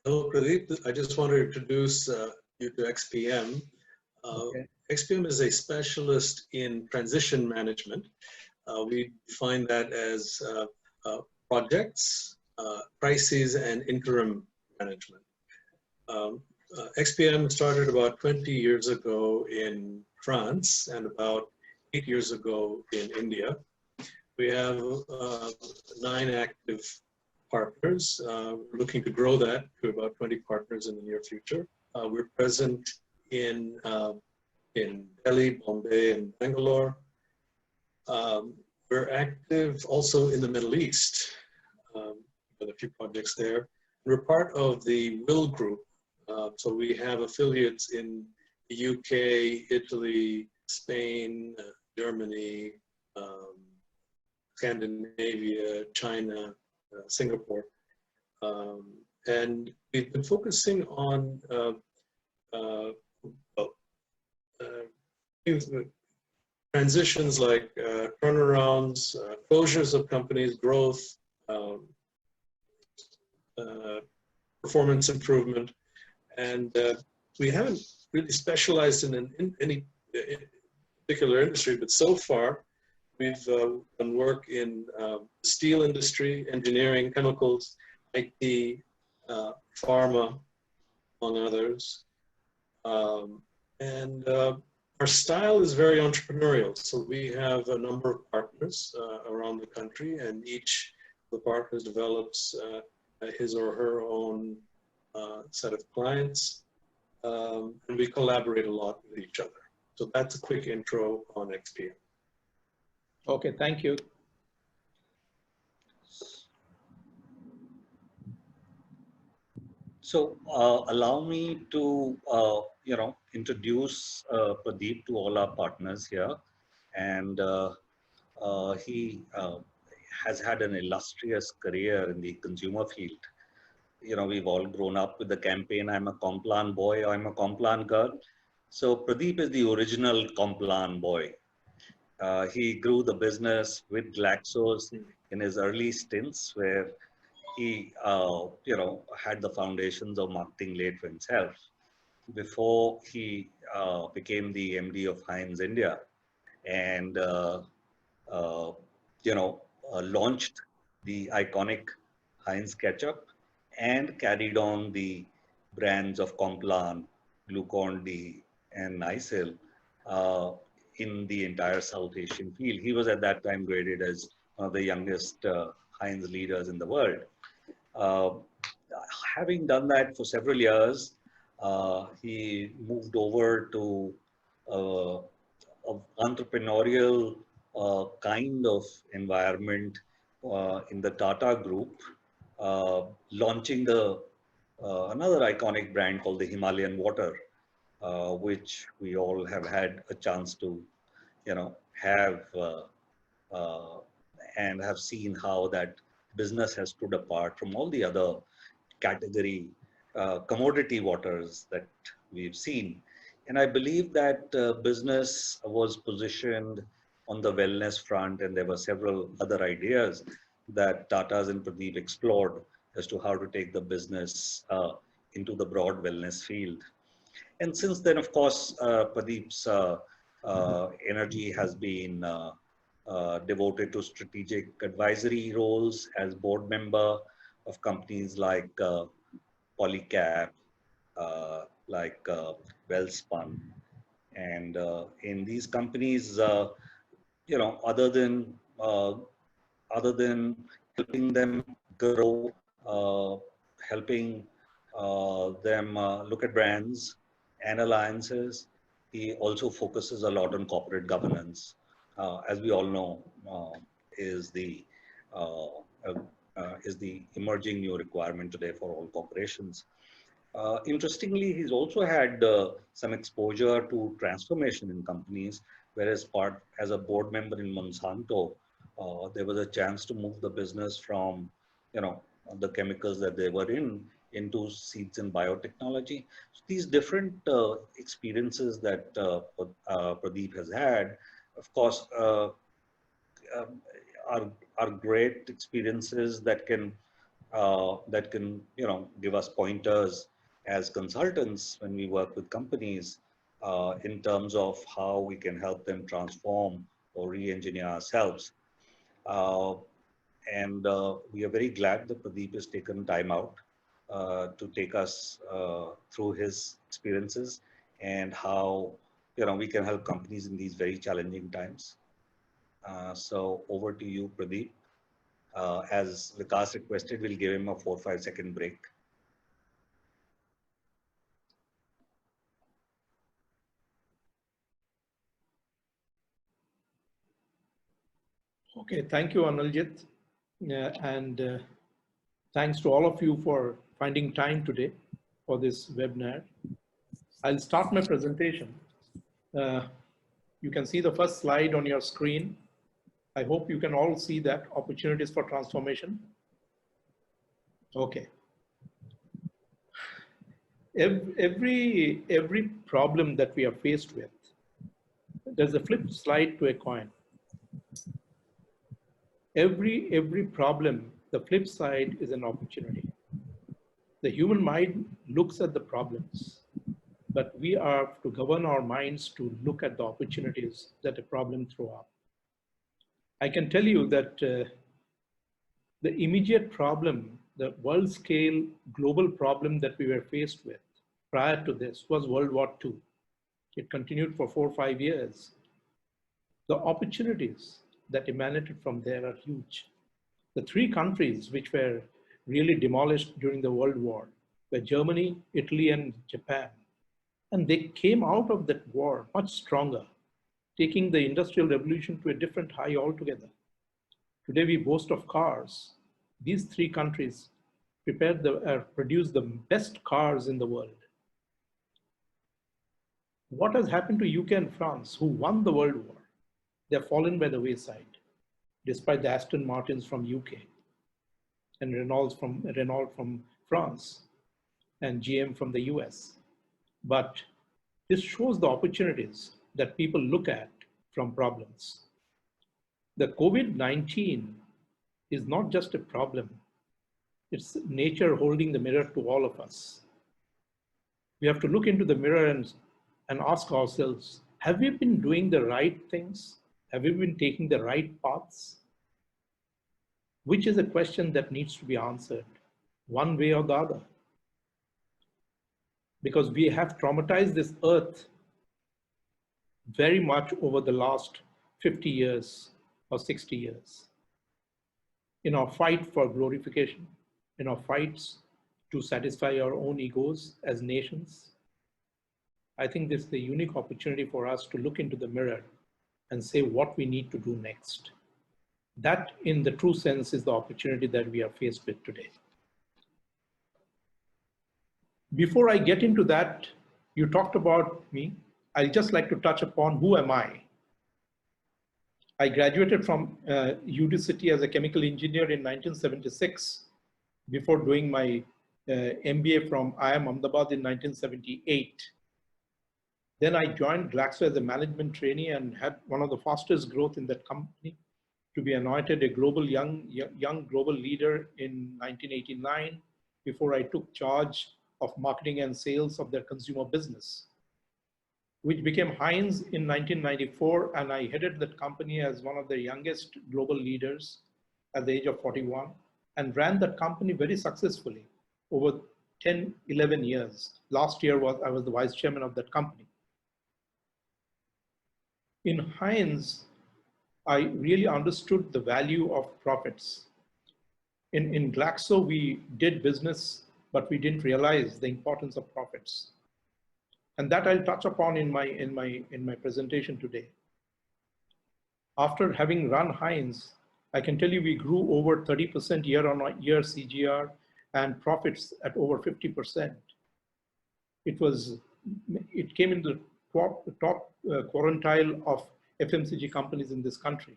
Hello, Pradeep. I just want to introduce you to XPM. Uh, Okay. XPM is a specialist in transition management. We define that as projects, crises, and interim management. XPM started about 20 years ago in France and about 8 years ago in India. We have 9 active partners. We're looking to grow that to about 20 partners in the near future. We're present in Delhi, Bombay, and Bangalore. We're active also in the Middle East, with a few projects there. We're part of the Will Group, so we have affiliates in the UK, Italy, Spain, Germany, Scandinavia, China, Singapore. And we've been focusing on transitions like turnarounds, closures of companies, growth, performance improvement. And we haven't really specialized in any particular industry, but so far we've done work in the steel industry, engineering, chemicals, IT, pharma, among others. And our style is very entrepreneurial. So we have a number of partners around the country, and each of the partners develops his or her own set of clients. And we collaborate a lot with each other. So that's a quick intro on XPM. Okay, thank you. So allow me to, introduce Pradeep to all our partners here. And he has had an illustrious career in the consumer field. You know, we've all grown up with the campaign, I'm a Complan boy, I'm a Complan girl. So Pradeep is the original Complan boy. He grew the business with Glaxos in his early stints, where he, had the foundations of marketing laid for himself before he became the MD of Heinz India and, launched the iconic Heinz ketchup and carried on the brands of Complan, Glucon-D, and Nycil in the entire South Asian field. He was at that time graded as one of the youngest Heinz leaders in the world. Having done that for several years, he moved over to an entrepreneurial kind of environment in the Tata Group, launching another iconic brand called the Himalayan Water, which we all have had a chance to, have and have seen how that business has stood apart from all the other category commodity waters that we've seen. And I believe that business was positioned on the wellness front, and there were several other ideas that Tata's and Pradeep explored as to how to take the business into the broad wellness field. And since then, of course, Pradeep's energy has been devoted to strategic advisory roles as board member of companies like Polycab, like Wellspun. And in these companies, other than helping them grow, helping them look at brands and alliances, he also focuses a lot on corporate governance. As we all know, is the emerging new requirement today for all corporations. Interestingly, he's also had some exposure to transformation in companies, whereas as a board member in Monsanto, there was a chance to move the business from, the chemicals that they were into seeds and biotechnology. So these different experiences that Pradeep has had, of course, are great experiences that can that can, give us pointers as consultants when we work with companies in terms of how we can help them transform or re-engineer ourselves. Uh, and we are very glad that Pradeep has taken time out to take us through his experiences and how, we can help companies in these very challenging times. So over to you, Pradeep. As Vikas requested, we'll give him a 4-5 second break. Okay, thank you, Analjit. And thanks to all of you for finding time today for this webinar. I'll start my presentation. You can see the first slide on your screen. I hope you can all see that, opportunities for transformation. Okay. Every problem that we are faced with, there's a flip side to a coin. Every problem, the flip side is an opportunity. The human mind looks at the problems, but we are to govern our minds to look at the opportunities that a problem throws up. I can tell you that the immediate problem, the world scale global problem that we were faced with prior to this was World War II. It continued for 4 or 5 years. The opportunities that emanated from there are huge. The 3 countries which were really demolished during the World War were Germany, Italy, and Japan. And they came out of that war much stronger, taking the Industrial Revolution to a different high altogether. Today we boast of cars. These 3 countries produced the best cars in the world. What has happened to UK and France, who won the World War? They're fallen by the wayside, despite the Aston Martins from UK and Renault from France and GM from the US. But this shows the opportunities that people look at from problems. The COVID-19 is not just a problem. It's nature holding the mirror to all of us. We have to look into the mirror and ask ourselves, have we been doing the right things? Have we been taking the right paths? Which is a question that needs to be answered one way or the other. Because we have traumatized this earth very much over the last 50 years or 60 years. In our fight for glorification, in our fights to satisfy our own egos as nations, I think this is a unique opportunity for us to look into the mirror and say what we need to do next. That, in the true sense, is the opportunity that we are faced with today. Before I get into that, you talked about me. I'd just like to touch upon who am I. I graduated from UD as a chemical engineer in 1976 before doing my MBA from IIM Ahmedabad in 1978. Then I joined Glaxo as a management trainee and had one of the fastest growth in that company to be anointed a global young global leader in 1989 before I took charge of marketing and sales of their consumer business, which became Heinz in 1994, and I headed that company as one of the youngest global leaders at the age of 41 and ran that company very successfully over 10, 11 years. Last year I was the vice chairman of that company. In Heinz, I really understood the value of profits. In Glaxo, we did business, but we didn't realize the importance of profits. And that I'll touch upon in my presentation today. After having run Heinz, I can tell you we grew over 30% year-on-year CGR and profits at over 50%. It came in the top quartile of FMCG companies in this country.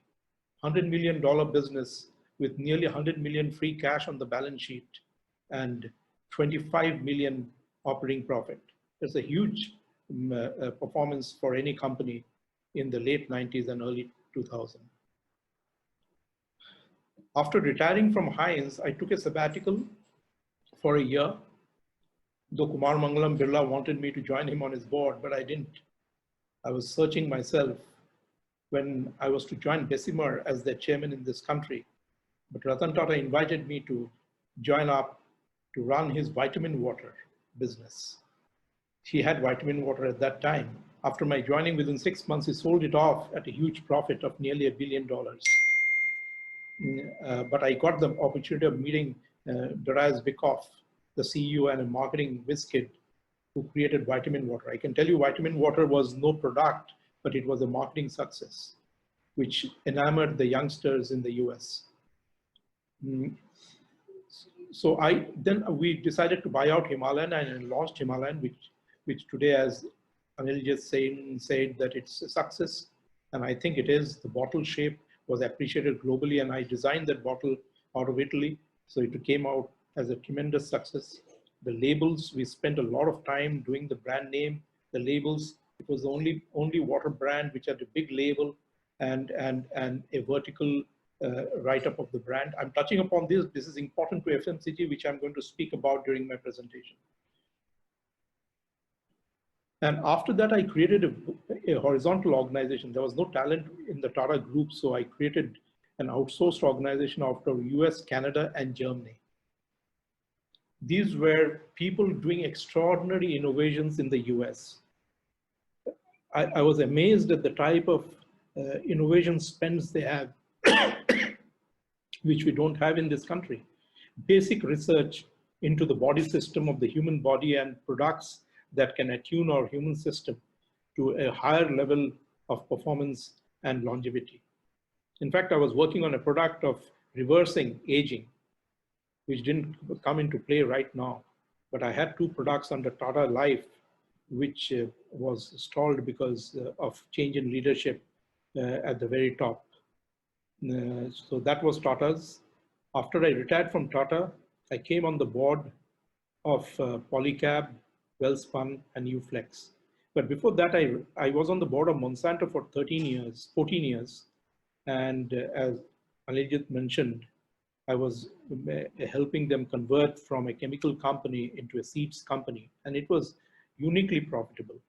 $100 million business with nearly 100 million free cash on the balance sheet and 25 million operating profit. It's a huge performance for any company in the late 90s and early 2000s. After retiring from Heinz, I took a sabbatical for a year, though Kumar Mangalam Birla wanted me to join him on his board, but I didn't. I was searching myself when I was to join Bessemer as their chairman in this country. But Ratan Tata invited me to join up to run his vitamin water business. He had vitamin water at that time. After my joining, within 6 months, he sold it off at a huge profit of nearly $1 billion. But I got the opportunity of meeting Darius Bikoff, the CEO and a marketing whiz kid who created vitamin water. I can tell you vitamin water was no product, but it was a marketing success, which enamored the youngsters in the US. So then we decided to buy out Himalayan and launched Himalayan, which today, as Anil just said that it's a success. And I think it is. The bottle shape was appreciated globally, and I designed that bottle out of Italy. So it came out as a tremendous success. The labels, we spent a lot of time doing the brand name, the labels. It was the only water brand which had a big label and a vertical write-up of the brand. I'm touching upon this. This is important to FMCG, which I'm going to speak about during my presentation. And after that, I created a horizontal organization. There was no talent in the Tata Group, so I created an outsourced organization out of US, Canada, and Germany. These were people doing extraordinary innovations in the US. I was amazed at the type of innovation spends they have, which we don't have in this country. Basic research into the body system of the human body and products that can attune our human system to a higher level of performance and longevity. In fact, I was working on a product of reversing aging, which didn't come into play right now. But I had 2 products under Tata Life, which was stalled because of change in leadership at the very top. So that was Tata's. After I retired from Tata, I came on the board of Polycab, Wellspun, and Uflex. But before that, I was on the board of Monsanto for 14 years. And as Alijit mentioned, I was helping them convert from a chemical company into a seeds company. And it was uniquely profitable.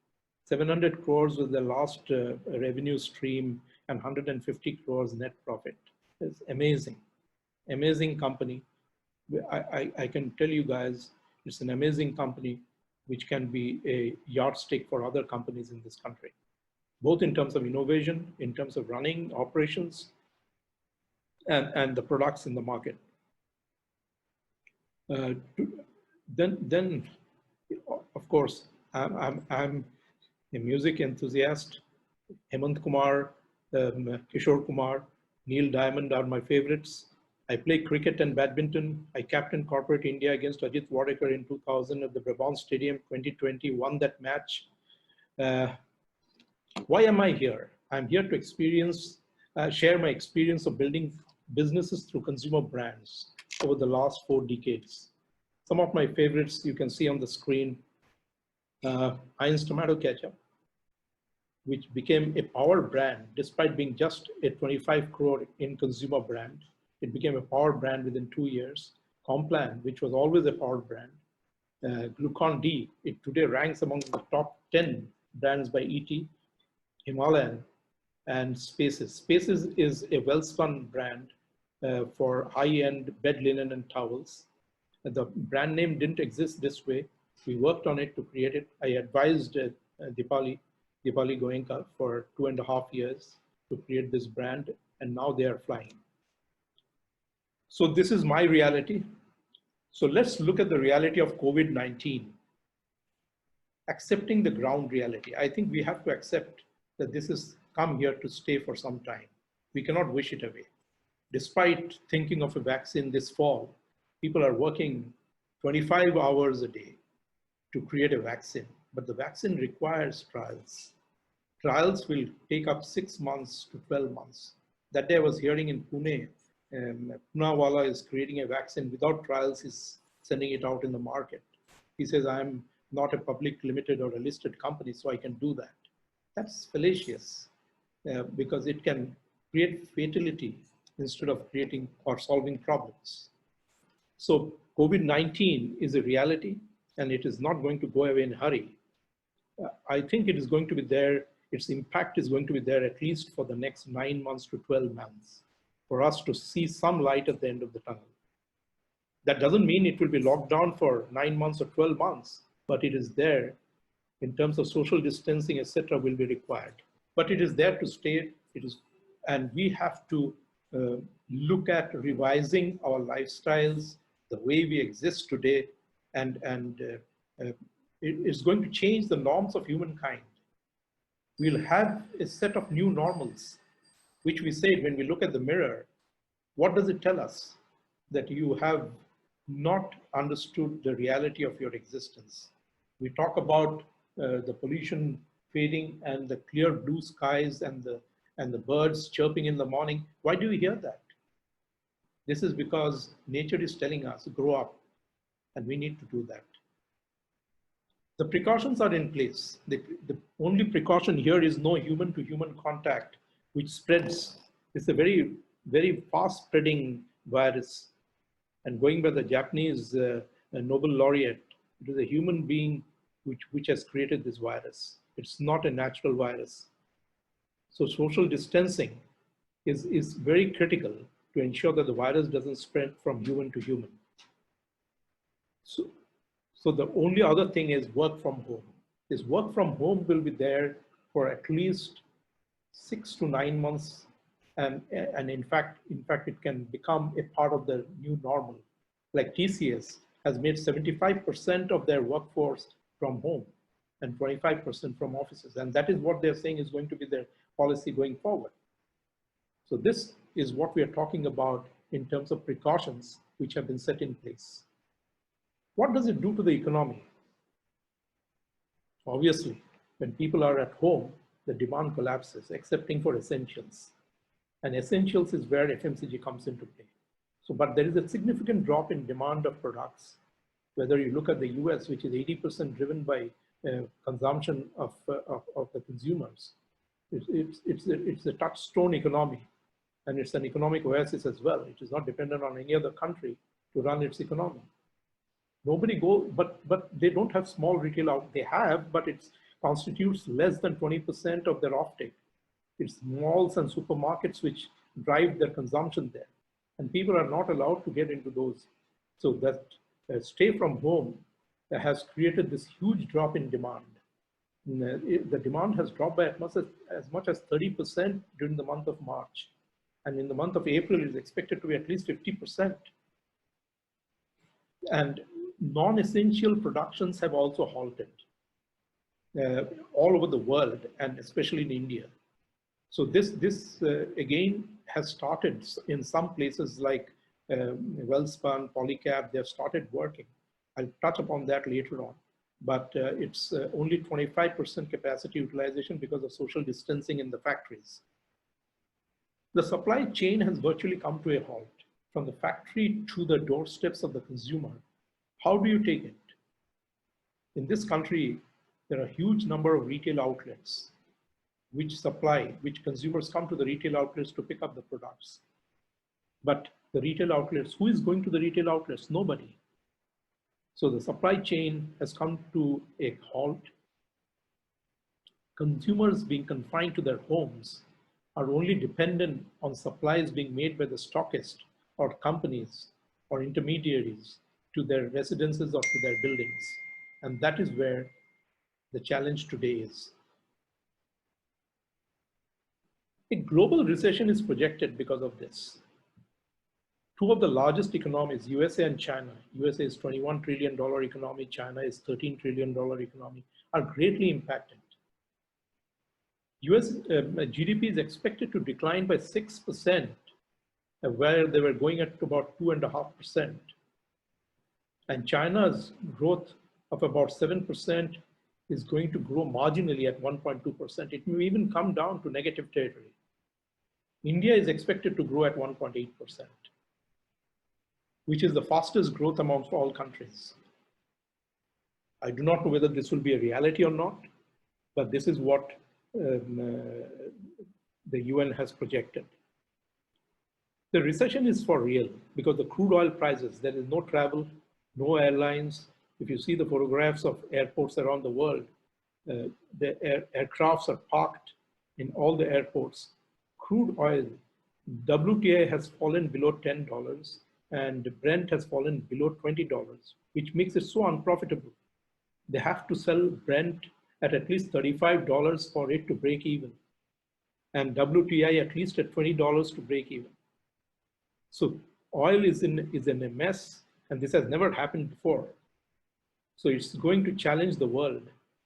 700 crores was the last revenue stream and 150 crores net profit. It's amazing, amazing company. I can tell you guys, it's an amazing company which can be a yardstick for other companies in this country, both in terms of innovation, in terms of running operations, and the products in the market. Then, of course, I'm a music enthusiast. Hemant Kumar, Kishore Kumar, Neil Diamond are my favorites. I play cricket and badminton. I captained Corporate India against Ajit Wadekar in 2000 at the Brabant Stadium 2020, won that match. Why am I here? I'm here to share my experience of building businesses through consumer brands over the last 4 decades. Some of my favorites you can see on the screen. Heinz Tomato Ketchup, which became a power brand despite being just a 25 crore in consumer brand. It became a power brand within 2 years. Complan, which was always a power brand. Glucon-D, it today ranks among the top 10 brands by ET. Himalayan, and Spaces. Spaces is a well-spun brand for high-end bed linen and towels. The brand name didn't exist this way. We worked on it to create it. I advised Dipali Goenka for 2.5 years to create this brand, and now they are flying. So this is my reality. So let's look at the reality of COVID-19. Accepting the ground reality. I think we have to accept that this has come here to stay for some time. We cannot wish it away. Despite thinking of a vaccine this fall, people are working 25 hours a day to create a vaccine, but the vaccine requires trials. Trials will take up 6 months to 12 months. That day I was hearing in Pune, Poonawalla is creating a vaccine without trials, he's sending it out in the market. He says, I'm not a public limited or a listed company, so I can do that. That's fallacious because it can create fatality instead of creating or solving problems. So COVID-19 is a reality, and it is not going to go away in a hurry. I think it is going to be there, its impact is going to be there at least for the next 9 months to 12 months for us to see some light at the end of the tunnel. That doesn't mean it will be locked down for 9 months or 12 months, but it is there in terms of social distancing, etc., will be required. But it is there to stay. And we have to look at revising our lifestyles, the way we exist today, and it's going to change the norms of humankind. We'll have a set of new normals, which we said when we look at the mirror. What does it tell us? That you have not understood the reality of your existence. We talk about the pollution fading and the clear blue skies and the birds chirping in the morning. Why do we hear that? This is because nature is telling us, grow up, and we need to do that. The precautions are in place. The only precaution here is no human-to-human contact, which spreads. It's a very, very fast-spreading virus. And going by the Japanese Nobel laureate, it is a human being which has created this virus. It's not a natural virus. So social distancing is very critical to ensure that the virus doesn't spread from human to human. So the only other thing is work from home. This work from home will be there for at least 6 to 9 months. And in fact, it can become a part of the new normal. Like TCS has made 75% of their workforce from home and 25% from offices. And that is what they're saying is going to be their policy going forward. So this is what we are talking about in terms of precautions which have been set in place. What does it do to the economy? Obviously, when people are at home, the demand collapses, excepting for essentials. And essentials is where FMCG comes into play. So, but there is a significant drop in demand of products. Whether you look at the US, which is 80% driven by consumption of the consumers, it's a touchstone economy, and it's an economic oasis as well. It is not dependent on any other country to run its economy. Nobody but they don't have small retail out. They have, but it constitutes less than 20% of their offtake. It's malls and supermarkets which drive their consumption there. And people are not allowed to get into those. So that stay from home has created this huge drop in demand. The demand has dropped by as much as 30% during the month of March. And in the month of April, it is expected to be at least 50%. And non-essential productions have also halted all over the world, and especially in India. So this again has started in some places like Wellspun, Polycab. They've started working. I'll touch upon that later on. But it's only 25% capacity utilization because of social distancing in the factories. The supply chain has virtually come to a halt. From the factory to the doorsteps of the consumer, how do you take it? In this country, there are a huge number of retail outlets which consumers come to the retail outlets to pick up the products. But the retail outlets, who is going to the retail outlets? Nobody. So the supply chain has come to a halt. Consumers being confined to their homes are only dependent on supplies being made by the stockist or companies or intermediaries to their residences or to their buildings. And that is where the challenge today is. A global recession is projected because of this. Two of the largest economies, USA and China, USA is $21 trillion economy, China is $13 trillion economy, are greatly impacted. US GDP is expected to decline by 6%, where they were going at about 2.5%. And China's growth of about 7% is going to grow marginally at 1.2%. It may even come down to negative territory. India is expected to grow at 1.8%, which is the fastest growth amongst all countries. I do not know whether this will be a reality or not, but this is what the UN has projected. The recession is for real because the crude oil prices, there is no travel, no airlines. If you see the photographs of airports around the world, the aircrafts are parked in all the airports. Crude oil, WTI has fallen below $10 and Brent has fallen below $20, which makes it so unprofitable. They have to sell Brent at least $35 for it to break even, and WTI at least at $20 to break even. So oil is in a mess, and this has never happened before. So it's going to challenge the world.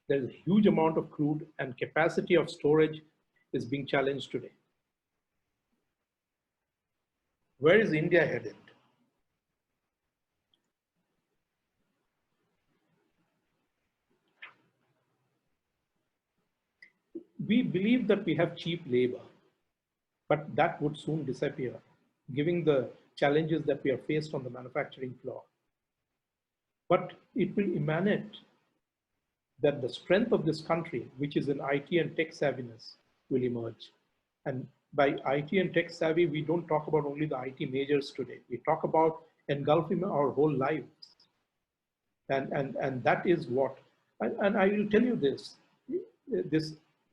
There's a huge amount of crude, and capacity of storage is being challenged today. Where is India headed? We believe that we have cheap labor, but that would soon disappear, given the challenges that we are faced on the manufacturing floor. But it will emanate that the strength of this country, which is in IT and tech savviness, will emerge. And by IT and tech savvy, we don't talk about only the IT majors today. We talk about engulfing our whole lives. And that is what, and I will tell you this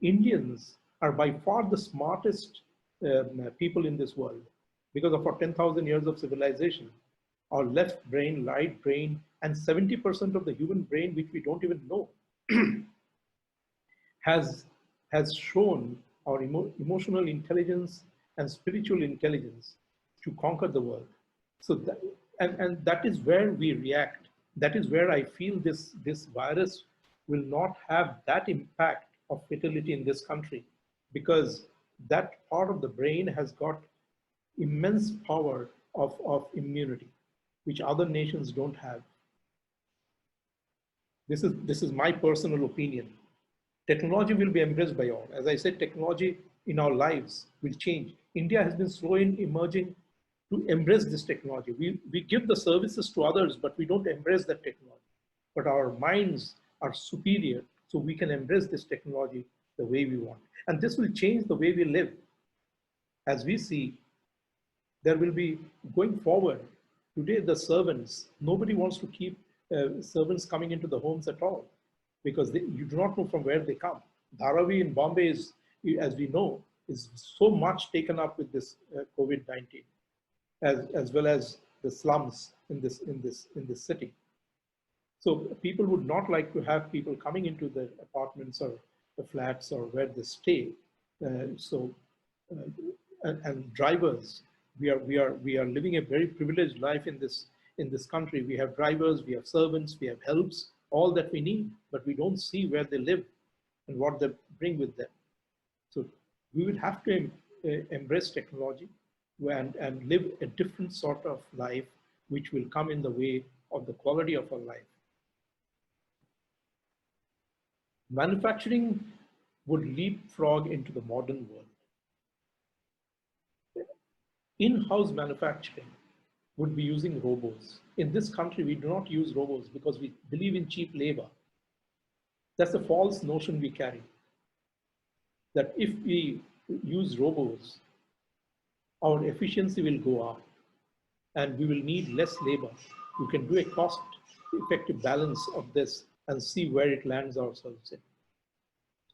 Indians are by far the smartest people in this world because of our 10,000 years of civilization. Our left brain, right brain, and 70% of the human brain, which we don't even know, has shown our emotional intelligence and spiritual intelligence to conquer the world. So that, and that is where we react. That is where I feel this virus will not have that impact of fatality in this country, because that part of the brain has got immense power of immunity, which other nations don't have. This is my personal opinion. Technology will be embraced by all. As I said, technology in our lives will change. India has been slow in emerging to embrace this technology. We give the services to others, but we don't embrace that technology. But our minds are superior, so we can embrace this technology the way we want. And this will change the way we live. As we see, there will be, going forward, today the servants, nobody wants to keep servants coming into the homes at all, because you do not know from where they come. Dharavi in Bombay is, as we know, is so much taken up with this COVID-19, as well as the slums in this city. So people would not like to have people coming into the apartments or the flats or where they stay. And drivers, we are living a very privileged life in this country. We have drivers, we have servants, we have helps, all that we need, but we don't see where they live and what they bring with them. So we will have to embrace technology and live a different sort of life, which will come in the way of the quality of our life. Manufacturing would leapfrog into the modern world. In-house manufacturing would be using robots. In this country, we do not use robots because we believe in cheap labor. That's a false notion we carry, that if we use robots, our efficiency will go up and we will need less labor. We can do a cost-effective balance of this and see where it lands ourselves in.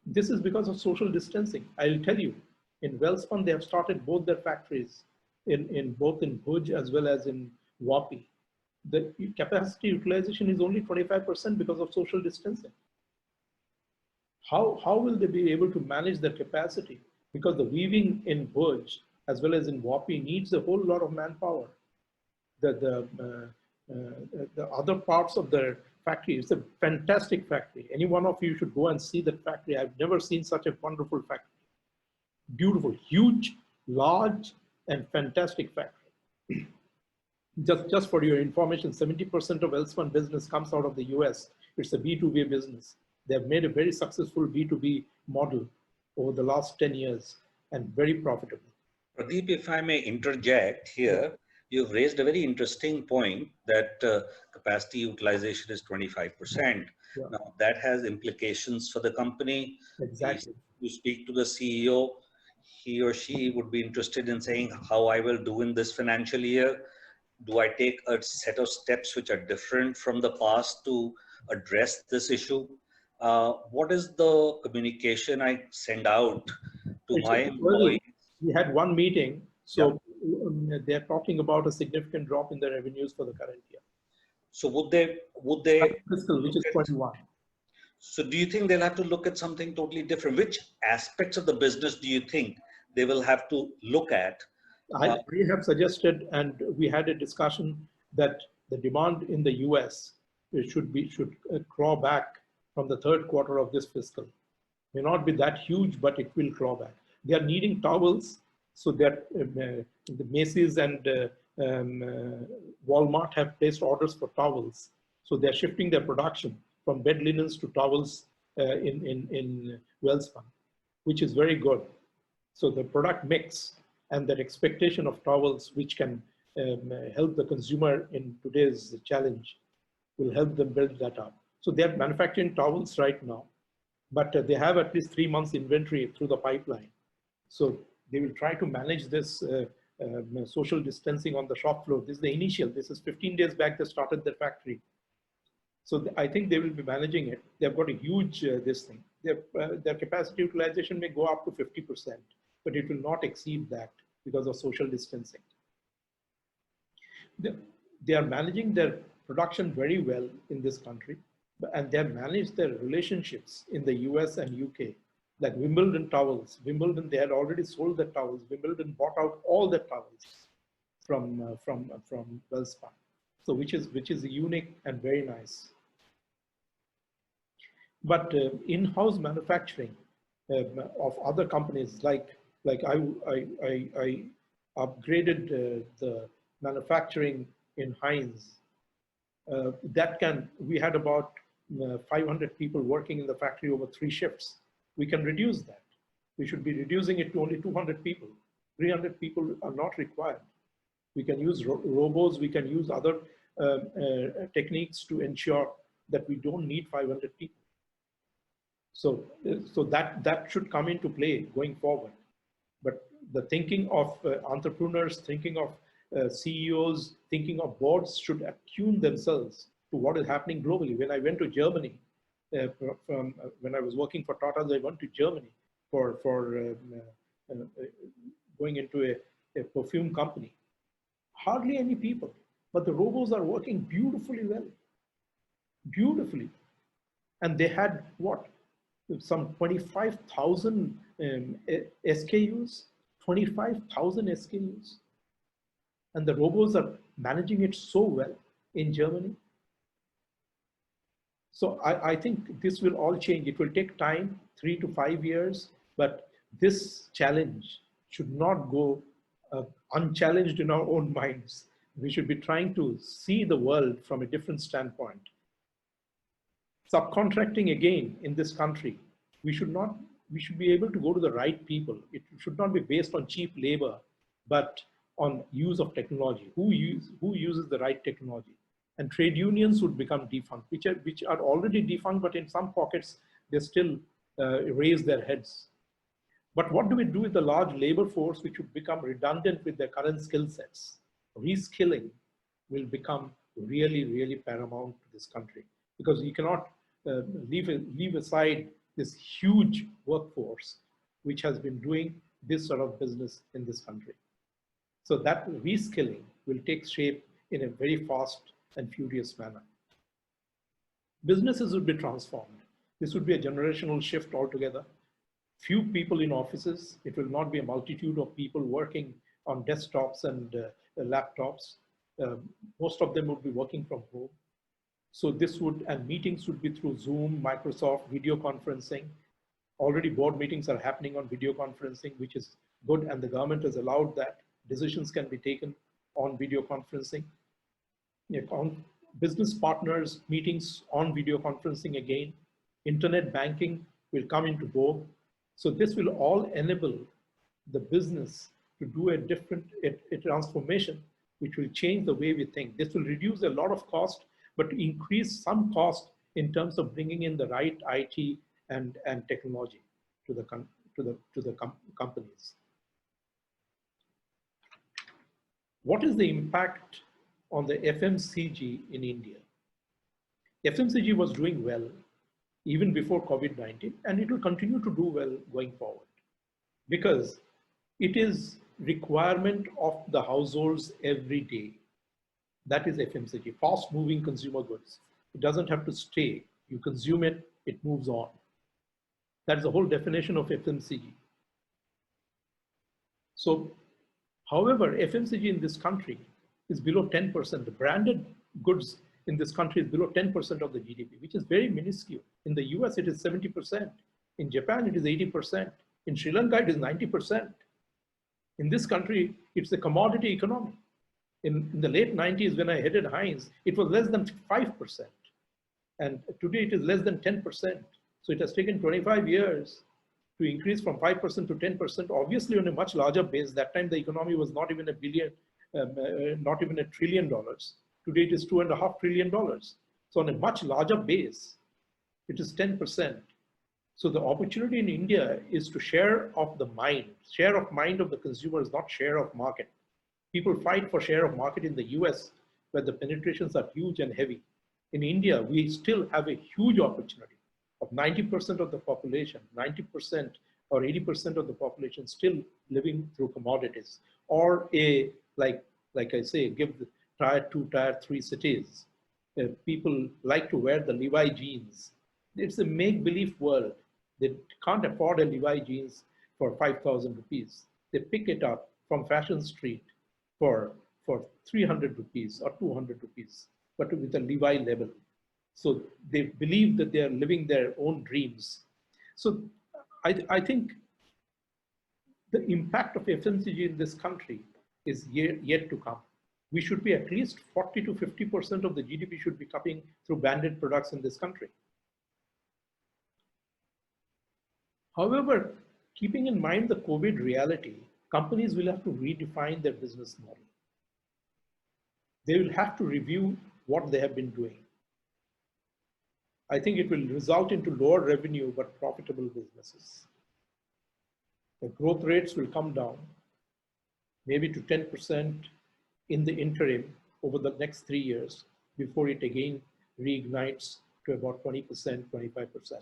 This is because of social distancing. I will tell you, in Welspun, they have started both their factories, both in Bhuj as well as in Wapi. The capacity utilization is only 25% because of social distancing. How will they be able to manage their capacity? Because the weaving in Bhuj as well as in Wapi needs a whole lot of manpower. The other parts of the factory, it's a fantastic factory. Any one of you should go and see that factory. I've never seen such a wonderful factory. Beautiful, huge, large, and fantastic factory. Just for your information, 70% of Welspun business comes out of the US. It's a B2B business. They've made a very successful B2B model over the last 10 years and very profitable. Pradeep, if I may interject here, you've raised a very interesting point that capacity utilization is 25%. Yeah. Now, that has implications for the company. Exactly. You speak to the CEO, he or she would be interested in saying how I will do in this financial year. Do I take a set of steps which are different from the past to address this issue? What is the communication I send out to It's my a bit early. employees? We had one meeting, Yeah. so they're talking about a significant drop in the revenues for the current year. So would they Fiscal, which look is at, 21. so do you think they'll have to look at something totally different? Which aspects of the business do you think they will have to look at? Uh, I have suggested, and we had a discussion that the demand in the US should claw back from the third quarter of this fiscal. May not be that huge, but it will claw back. They are needing towels, so that the Macy's and Walmart have placed orders for towels. So they're shifting their production from bed linens to towels in Wellspun, which is very good. So the product mix and that expectation of towels, which can help the consumer in today's challenge, will help them build that up. So they're manufacturing towels right now, but they have at least 3 months inventory through the pipeline. So they will try to manage this social distancing on the shop floor. This is the initial. This is 15 days back they started their factory. So I think they will be managing it. They've got a huge this thing. Their capacity utilization may go up to 50%, but it will not exceed that because of social distancing. They are managing their production very well in this country, and they have managed their relationships in the US and UK. Like Wimbledon towels, Wimbledon, they had already sold the towels. Wimbledon bought out all the towels from Wellspun. So which is unique and very nice. But in-house manufacturing of other companies, like I upgraded the manufacturing in Heinz. We had about 500 people working in the factory over 3 shifts. We can reduce that. We should be reducing it to only 200 people. 300 people are not required. We can use robots, we can use other techniques to ensure that we don't need 500 people. So that should come into play going forward. But the thinking of entrepreneurs, thinking of CEOs, thinking of boards should attune themselves to what is happening globally. When I went to Germany, when I was working for Tata, I went to Germany for going into a perfume company. Hardly any people, but the robots are working beautifully well, beautifully. And they had what? Some 25,000 SKUs, 25,000 SKUs. And the robots are managing it so well in Germany. So I think this will all change. It will take time, 3 to 5 years, but this challenge should not go unchallenged in our own minds. We should be trying to see the world from a different standpoint. Subcontracting again in this country, we should be able to go to the right people. It should not be based on cheap labor, but on use of technology. Who uses the right technology? And trade unions would become defunct, which are already defunct, but in some pockets they still raise their heads. But what do we do with the large labor force which would become redundant with their current skill sets? Reskilling will become really, really paramount to this country, because you cannot leave aside this huge workforce which has been doing this sort of business in this country. So that reskilling will take shape in a very fast and furious manner. Businesses would be transformed. This would be a generational shift altogether. Few people in offices. It will not be a multitude of people working on desktops and laptops. Most of them would be working from home. So and meetings would be through Zoom, Microsoft, video conferencing. Already board meetings are happening on video conferencing, which is good, and the government has allowed that. Decisions can be taken on video conferencing. Business partners meetings on video conferencing again. Internet banking will come into vogue. So this will all enable the business to do a transformation which will change the way we think. This will reduce a lot of cost, but increase some cost in terms of bringing in the right IT and technology to companies. What is the impact on the FMCG in India? FMCG was doing well even before COVID-19, and it will continue to do well going forward because it is requirement of the households every day. That is FMCG, fast moving consumer goods. It doesn't have to stay. You consume it, it moves on. That's the whole definition of FMCG. So, however, FMCG in this country is below 10%. The branded goods in this country is below 10% of the GDP, which is very minuscule. In the US, it is 70%. In Japan, it is 80%. In Sri Lanka, it is 90%. In this country, it's a commodity economy. In the late 90s, when I headed Heinz, it was less than 5%. And today it is less than 10%. So it has taken 25 years to increase from 5% to 10%, obviously on a much larger base. That time the economy was not even not even $1 trillion. Today it is $2.5 trillion. So on a much larger base, it is 10%. So the opportunity in India is to share of the mind. Share of mind of the consumers, not share of market. People fight for share of market in the US, where the penetrations are huge and heavy. In India, we still have a huge opportunity of 90% of the population, 90% or 80% of the population still living through commodities, or like I say, give the tier 2, tier 3 cities. People like to wear the Levi jeans. It's a make-believe world. They can't afford a Levi jeans for 5,000 rupees. They pick it up from Fashion Street for 300 rupees or 200 rupees, but with a Levi label. So they believe that they are living their own dreams. So I think the impact of FMCG in this country is yet to come. We should be at least 40 to 50% of the GDP should be coming through branded products in this country. However, keeping in mind the COVID reality, companies will have to redefine their business model. They will have to review what they have been doing. I think it will result into lower revenue but profitable businesses. The growth rates will come down, maybe to 10% in the interim over the next 3 years before it again reignites to about 20%, 25%.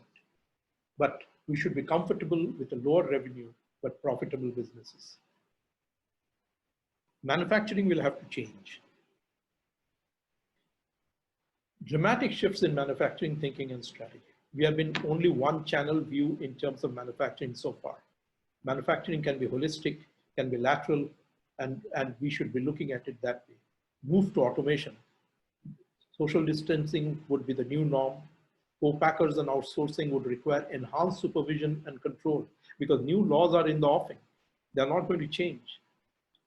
But we should be comfortable with a lower revenue but profitable businesses. Manufacturing will have to change. Dramatic shifts in manufacturing thinking and strategy. We have been only one channel view in terms of manufacturing so far. Manufacturing can be holistic, can be lateral, and we should be looking at it that way. Move to automation. Social distancing would be the new norm. Co-packers and outsourcing would require enhanced supervision and control because new laws are in the offing. They're not going to change.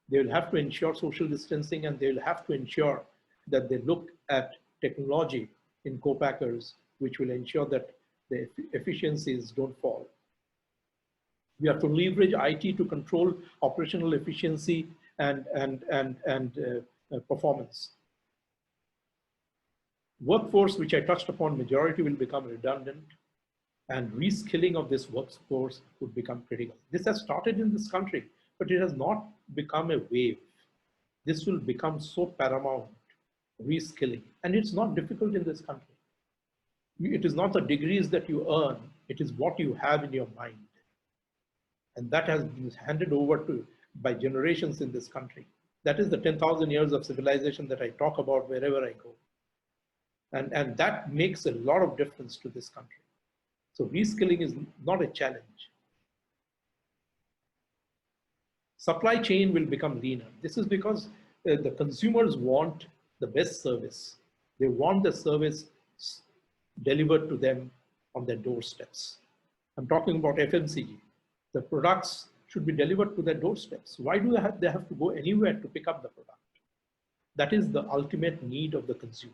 They will have to ensure social distancing, and they will have to ensure that they look at technology in co-packers, which will ensure that the efficiencies don't fall. We have to leverage IT to control operational efficiency and performance. Workforce, which I touched upon, majority will become redundant, and reskilling of this workforce would become critical. This has started in this country, but it has not become a wave. This will become so paramount, reskilling, and it's not difficult in this country. It is not the degrees that you earn, it is what you have in your mind. And that has been handed over by generations in this country. That is the 10,000 years of civilization that I talk about wherever I go. And that makes a lot of difference to this country. So reskilling is not a challenge. Supply chain will become leaner. This is because the consumers want the best service. They want the service delivered to them on their doorsteps. I'm talking about FMCG. The products should be delivered to their doorsteps. Why do they have to go anywhere to pick up the product? That is the ultimate need of the consumer.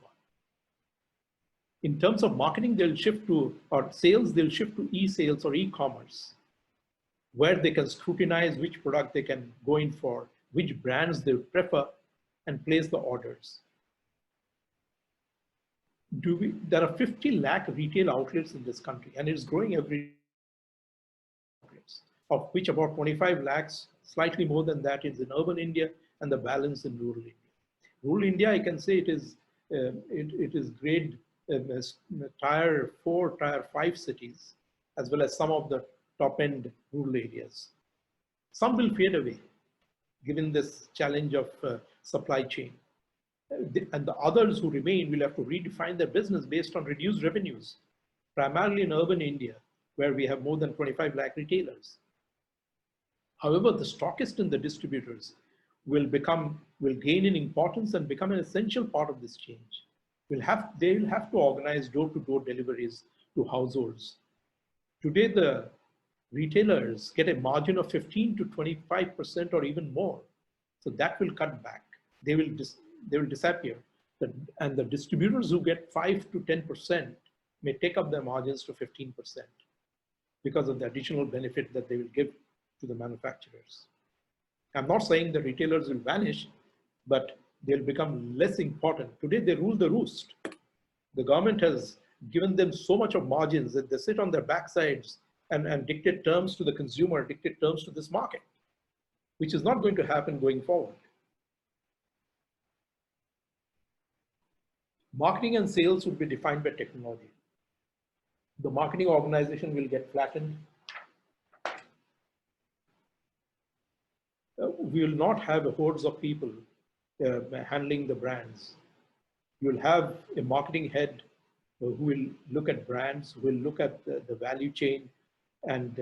In terms of marketing, they'll shift to, or sales, they'll shift to e-sales or e-commerce, where they can scrutinize which product they can go in for, which brands they prefer, and place the orders. There are 50 lakh retail outlets in this country, and it's growing every day. of which about 25 lakhs, slightly more than that, is in urban India, and the balance in rural India. Rural India, I can say it is grade as tier 4, tier 5 cities, as well as some of the top-end rural areas. Some will fade away, given this challenge of supply chain. And the others who remain will have to redefine their business based on reduced revenues, primarily in urban India, where we have more than 25 lakh retailers. However, the stockists and the distributors will gain in importance and become an essential part of this change. They will have to organize door-to-door deliveries to households. Today, the retailers get a margin of 15 to 25% or even more. So that will cut back. They will disappear. And the distributors who get 5 to 10% may take up their margins to 15% because of the additional benefit that they will give to the manufacturers. I'm not saying the retailers will vanish, but they'll become less important. Today, they rule the roost. The government has given them so much of margins that they sit on their backsides and dictate terms to the consumer, dictate terms to this market, which is not going to happen going forward. Marketing and sales would be defined by technology. The marketing organization will get flattened. We will not have hordes of people handling the brands. You will have a marketing head who will look at brands, who will look at the value chain, and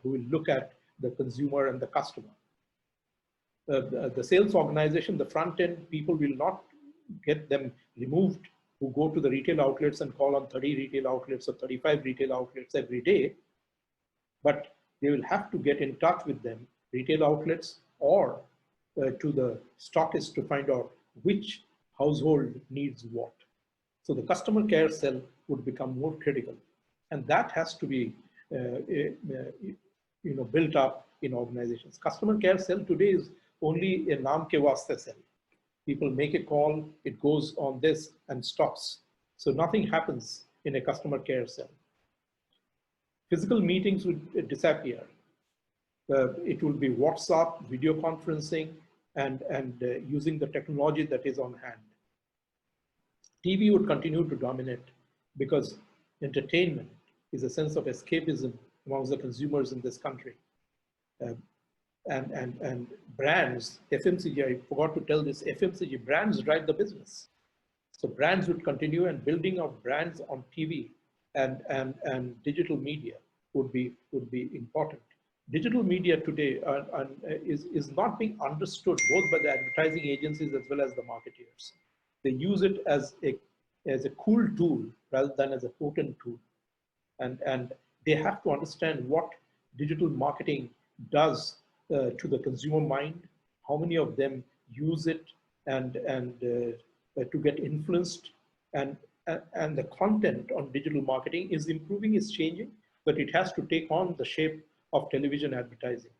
who will look at the consumer and the customer. The sales organization, the front end people will not get them removed who go to the retail outlets and call on 30 retail outlets or 35 retail outlets every day, but they will have to get in touch with them, retail outlets, or to the stockist to find out which household needs what. So the customer care cell would become more critical, and that has to be built up in organizations. Customer care cell today is only a naam ke waste cell. People make a call, it goes on this and stops. So nothing happens in a customer care cell. Physical meetings would disappear. It will be WhatsApp, video conferencing, and using the technology that is on hand. TV would continue to dominate because entertainment is a sense of escapism amongst the consumers in this country. And brands, FMCG, I forgot to tell this, FMCG, brands drive the business. So brands would continue, and building of brands on TV and digital media would be important. Digital media today is not being understood both by the advertising agencies as well as the marketeers. They use it as a cool tool rather than as a potent tool. And they have to understand what digital marketing does to the consumer mind, how many of them use it and to get influenced, and the content on digital marketing is improving, is changing, but it has to take on the shape of television advertising.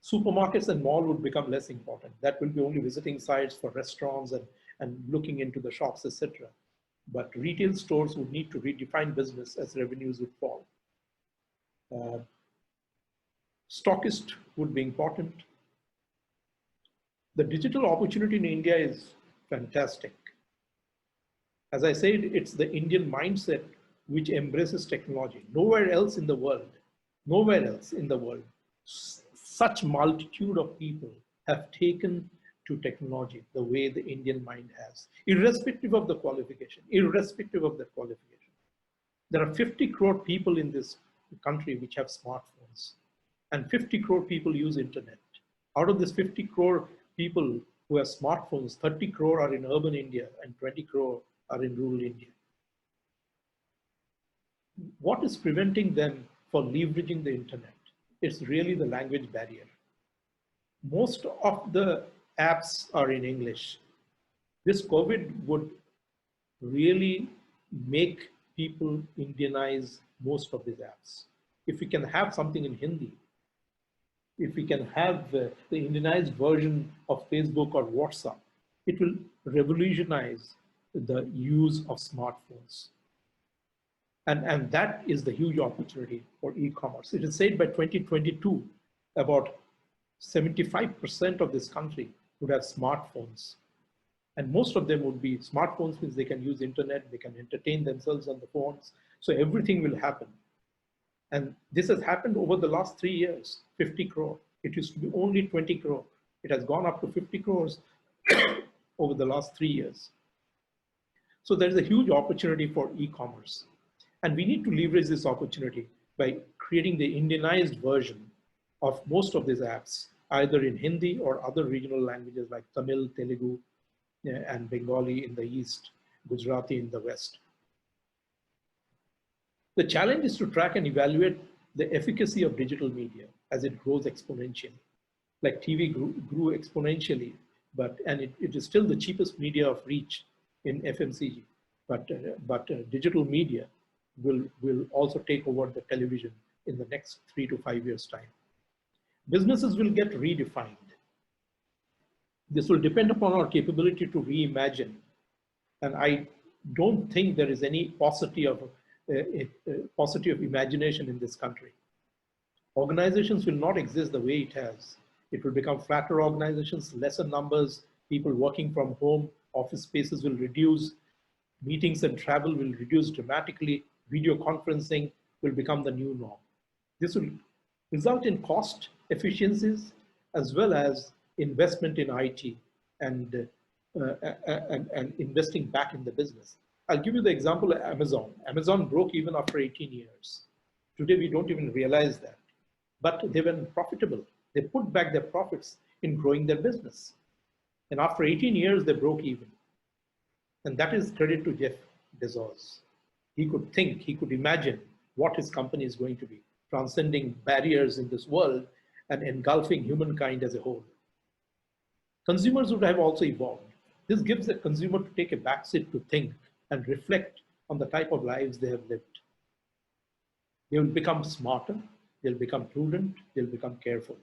Supermarkets and mall would become less important. That will be only visiting sites for restaurants and looking into the shops, etc. But retail stores would need to redefine business as revenues would fall. Stockist would be important. The digital opportunity in India is fantastic. As I said, it's the Indian mindset which embraces technology. Nowhere else in the world, such multitude of people have taken to technology the way the Indian mind has, irrespective of the qualification, There are 50 crore people in this country which have smartphones, and 50 crore people use internet. Out of this 50 crore people who have smartphones, 30 crore are in urban India and 20 crore are in rural India. What is preventing them from leveraging the internet? It's really the language barrier. Most of the apps are in English. This COVID would really make people Indianize most of these apps. If we can have something in Hindi, if we can have the Indianized version of Facebook or WhatsApp, it will revolutionize the use of smartphones. And that is the huge opportunity for e-commerce. It is said by 2022, about 75% of this country would have smartphones. And most of them would be smartphones, means they can use internet, they can entertain themselves on the phones. So everything will happen. And this has happened over the last 3 years, 50 crore. It used to be only 20 crore. It has gone up to 50 crores over the last 3 years. So there is a huge opportunity for e-commerce. And we need to leverage this opportunity by creating the Indianized version of most of these apps, either in Hindi or other regional languages like Tamil, Telugu, and Bengali in the east, Gujarati in the west. The challenge is to track and evaluate the efficacy of digital media as it grows exponentially. Like TV grew exponentially, and it is still the cheapest media of reach in FMCG. But digital media will also take over the television in the next 3 to 5 years' time. Businesses will get redefined. This will depend upon our capability to reimagine. And I don't think there is any paucity of imagination in this country. Organizations will not exist the way it has. It will become flatter organizations, lesser numbers, people working from home, office spaces will reduce, meetings and travel will reduce dramatically, video conferencing will become the new norm. This will result in cost efficiencies as well as investment in IT and investing back in the business. I'll give you the example of Amazon. Amazon broke even after 18 years. Today, we don't even realize that. But they were profitable. They put back their profits in growing their business. And after 18 years, they broke even. And that is credit to Jeff Bezos. He could think, he could imagine what his company is going to be, transcending barriers in this world and engulfing humankind as a whole. Consumers would have also evolved. This gives the consumer to take a backseat to think and reflect on the type of lives they have lived. They will become smarter, they'll become prudent, they'll become careful.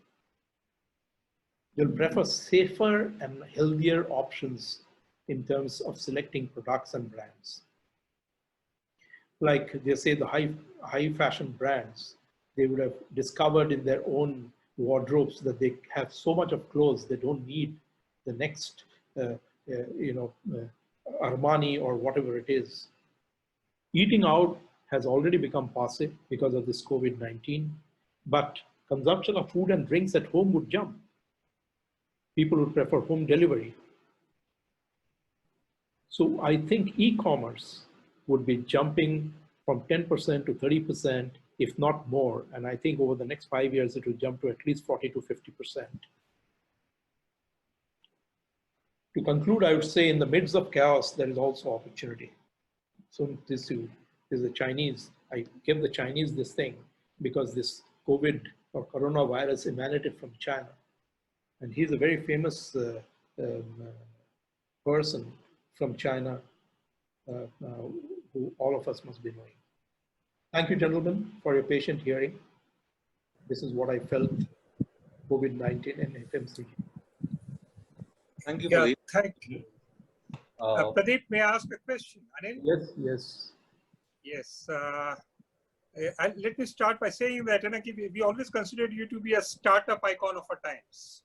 They'll prefer safer and healthier options in terms of selecting products and brands. Like they say, the high fashion brands, they would have discovered in their own wardrobes that they have so much of clothes, they don't need the next, Armani or whatever it is. Eating out has already become passe because of this COVID-19, but consumption of food and drinks at home would jump. People would prefer home delivery. So I think e-commerce would be jumping from 10% to 30%, if not more. And I think over the next 5 years, it will jump to at least 40 to 50%. To conclude, I would say in the midst of chaos, there is also opportunity. So this is the Chinese. I give the Chinese this thing because this COVID or coronavirus emanated from China. And he's a very famous person from China who all of us must be knowing. Thank you, gentlemen, for your patient hearing. This is what I felt COVID-19 and FMCG. Thank you, Yeah, Pradeep. thank you. Pradeep, may I ask a question? Anil? Yes, yes. Yes. Let me start by saying that we always considered you to be a startup icon of our times.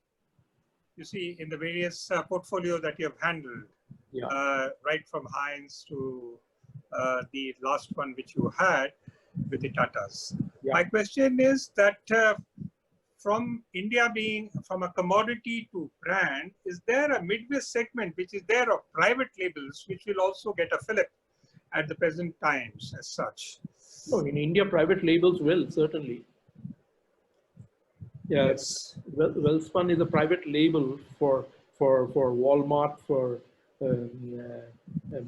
You see, in the various portfolios that you have handled, Yeah. right from Heinz to the last one which you had with the Tatas. Yeah. My question is that from India being from a commodity to brand, is there a midway segment which is there of private labels which will also get a fillip at the present times as such? No, in India, private labels will, certainly. Yeah, Yes. Wellspun is a private label for Walmart, for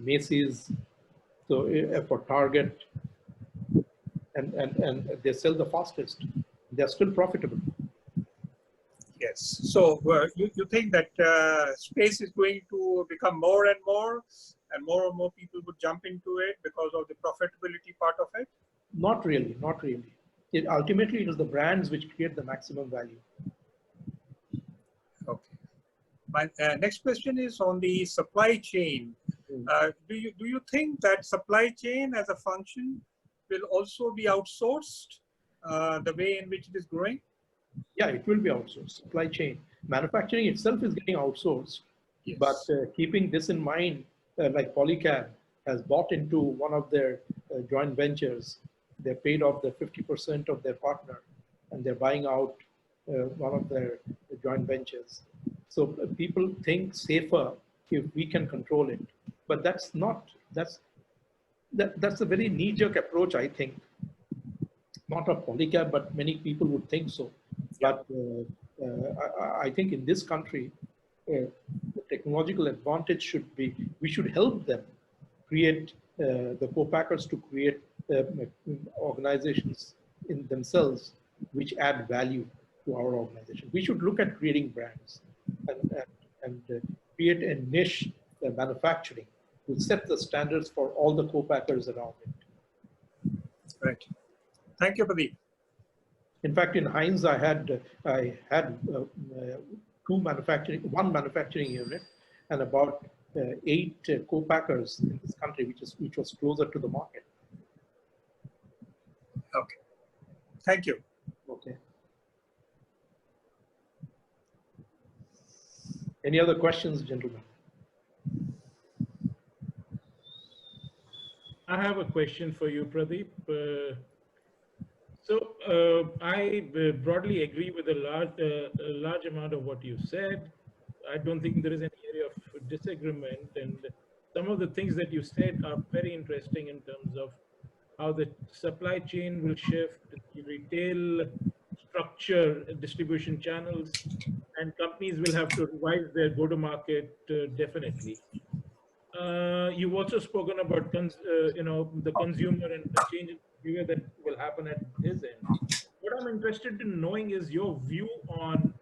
Macy's, so for Target, and they sell the fastest. They're still profitable. Yes. So you think that space is going to become more and more people would jump into it because of the profitability part of it? Not really, not really. Ultimately, it is the brands which create the maximum value. Okay. My next question is on the supply chain. Do you think that supply chain as a function will also be outsourced the way in which it is growing? Yeah, it will be outsourced. Supply chain. Manufacturing itself is getting outsourced. Yes. But keeping this in mind, like Polycab has bought into one of their joint ventures. They paid off the 50% of their partner, and they're buying out one of their joint ventures. So people think safer if we can control it. But that's not, that's a very knee-jerk approach, I think. Not of Polycab, but many people would think so. But I think in this country, the technological advantage should be, we should help them create, the co-packers to create organizations in themselves which add value to our organization. We should look at creating brands and create a niche manufacturing to set the standards for all the co-packers around it. Right. Thank you, Pradeep. In fact, in Heinz, I had one manufacturing unit and about 8 co-packers in this country, which was closer to the market. Okay. Thank you. Okay. Any other questions, gentlemen? I have a question for you, Pradeep. I broadly agree with a large amount of what you said. I don't think there is any area of disagreement, and some of the things that you said are very interesting in terms of how the supply chain will shift, the retail structure, distribution channels, and companies will have to revise their go-to-market definitely. You've also spoken about the consumer and the change in behavior that will happen at his end. What I'm interested in knowing is your view on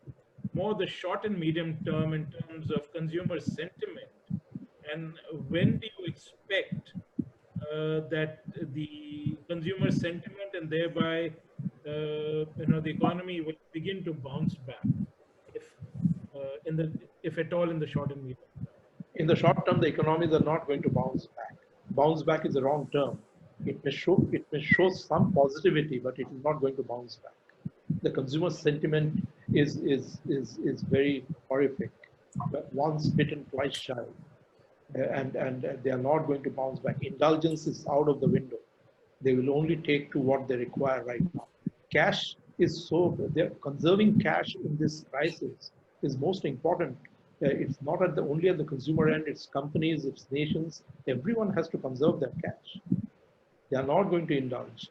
more the short and medium term in terms of consumer sentiment, and when do you expect that the consumer sentiment and thereby the economy will begin to bounce back, if at all in the short and medium term? In the short term, the economies are not going to bounce back. Bounce back is the wrong term. It may show some positivity, but it is not going to bounce back. The consumer sentiment is very horrific. But once bitten, twice shy, and they are not going to bounce back. Indulgence is out of the window. They will only take to what they require right now. Cash is they're conserving cash in this crisis is most important. It's not only at the consumer end, it's companies, it's nations. Everyone has to conserve their cash. They are not going to indulge.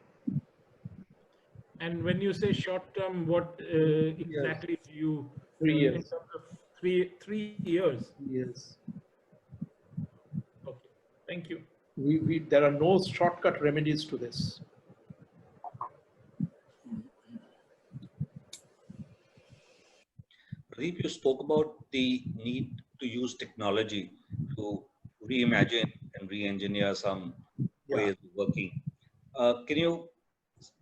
And when you say short term, what exactly do you 3 years. in terms of 3 years? Yes. Okay, thank you. There are no shortcut remedies to this. Pradeep, you spoke about the need to use technology to reimagine and re-engineer some ways of working. Can you